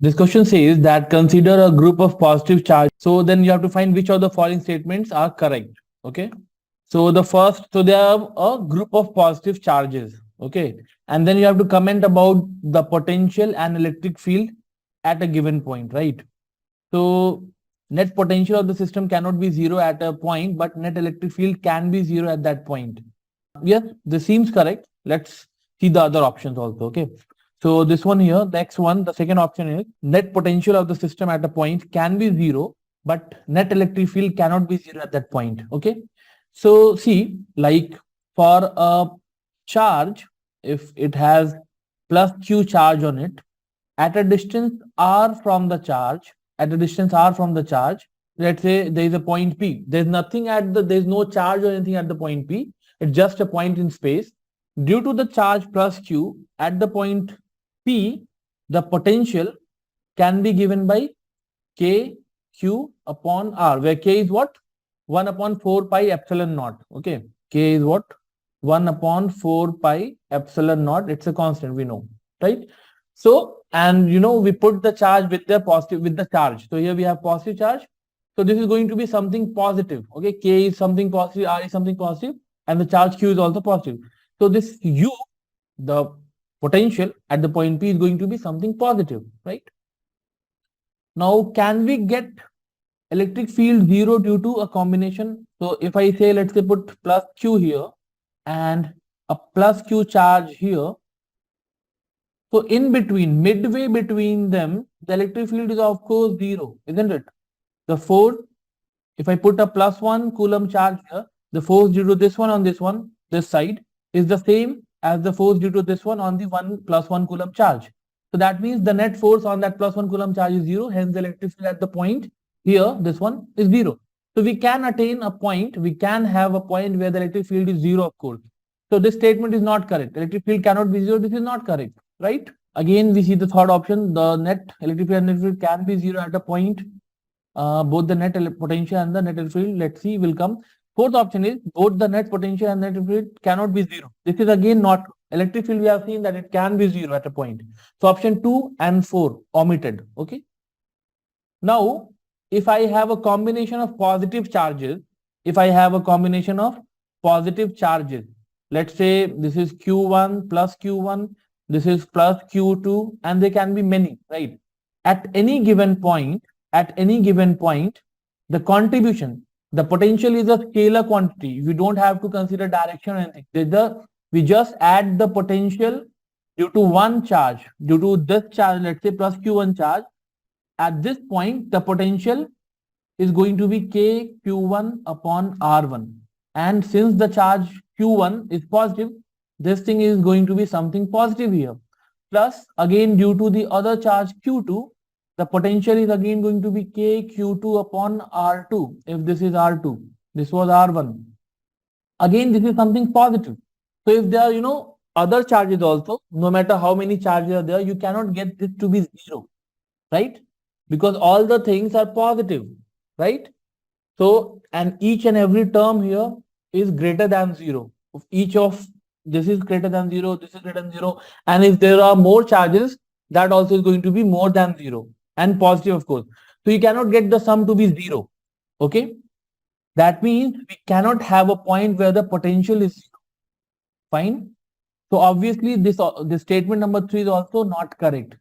This question says that consider a group of positive charge. So then you have to find which of the following statements are correct. Okay. So the first, so they have a group of positive charges. Okay. And then you have to comment about the potential and electric field at a given point, right? So net potential of the system cannot be zero at a point, but net electric field can be zero at that point. Yes, this seems correct. Let's see the other options also. Okay. So this one here, next one, the second option is net potential of the system at a point can be zero, but net electric field cannot be zero at that point. Okay. So see, like for a charge, if it has plus Q charge on it, at a distance r from the charge, let's say there is a point P. There's nothing at the, there's no charge or anything at the point P. It's just a point in space. Due to the charge plus Q at the point P, the potential can be given by K Q upon R, where K is what? 1 upon 4 pi epsilon naught. Okay. K is what? 1 upon 4 pi epsilon naught. It's a constant, we know, right? So, and you know, we put the charge with the positive, with the charge. So here we have positive charge. So this is going to be something positive. Okay. K is something positive, R is something positive, and the charge Q is also positive. So this U, the potential at the point P, is going to be something positive, right? Now, can we get electric field zero due to a combination? So if I say, let's say put plus Q here and a plus Q charge here. So in between, midway between them, the electric field is of course zero, isn't it? The force, if I put a plus 1 coulomb charge here, the force due to this one on this side is the same as the force due to this one on the 1 plus 1 coulomb charge. So that means the net force on that plus 1 coulomb charge is zero. Hence the electric field at the point here, this one is zero. So we can attain a point, we can have a point where the electric field is zero, of course. So this statement is not correct. Electric field cannot be zero. This is not correct, right? Again, we see the third option. The net electric field and electric field can be zero at a point. Both the net potential and the net electric field, let's see, will come. Fourth option is both the net potential and net electric field cannot be zero. This is again not electric field. We have seen that it can be zero at a point. So option 2 and 4 omitted. Okay. Now, if I have a combination of positive charges, let's say this is Q1 plus Q1, this is plus Q2, and there can be many, right? At any given point, the contribution, the potential is a scalar quantity. We don't have to consider direction or anything. We just add the potential due to one charge, due to this charge, let's say plus Q1 charge. At this point, the potential is going to be K Q1 upon R1. And since the charge Q1 is positive, this thing is going to be something positive here. Plus, again, due to the other charge Q2, the potential is again going to be K Q2 upon R2. If this is R2, this was R1. Again, this is something positive. So if there are, other charges also, no matter how many charges are there, you cannot get this to be zero, right? Because all the things are positive, right? So, and each and every term here is greater than zero. Each of this is greater than zero, this is greater than zero. And if there are more charges, that also is going to be more than zero and positive, of course. So you cannot get the sum to be zero. Okay. That means we cannot have a point where the potential is zero. Fine. So obviously this statement number 3 is also not correct.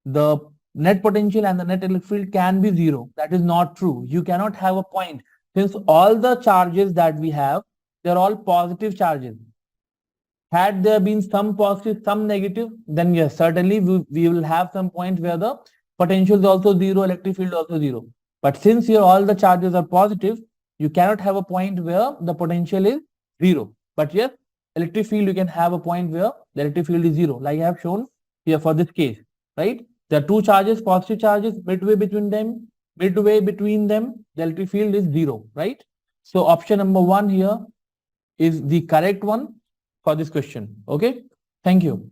The net potential and the net electric field can be zero. That is not true. You cannot have a point. Since all the charges that we have, they're all positive charges. Had there been some positive, some negative, then yes, certainly we will have some point where the potential is also zero, electric field also zero. But since here all the charges are positive, you cannot have a point where the potential is zero. But yes, electric field, you can have a point where the electric field is zero, like I have shown here for this case, right? There are two charges, positive charges, midway between them, the electric field is zero, right? So option number 1 here is the correct one for this question. Okay. Thank you.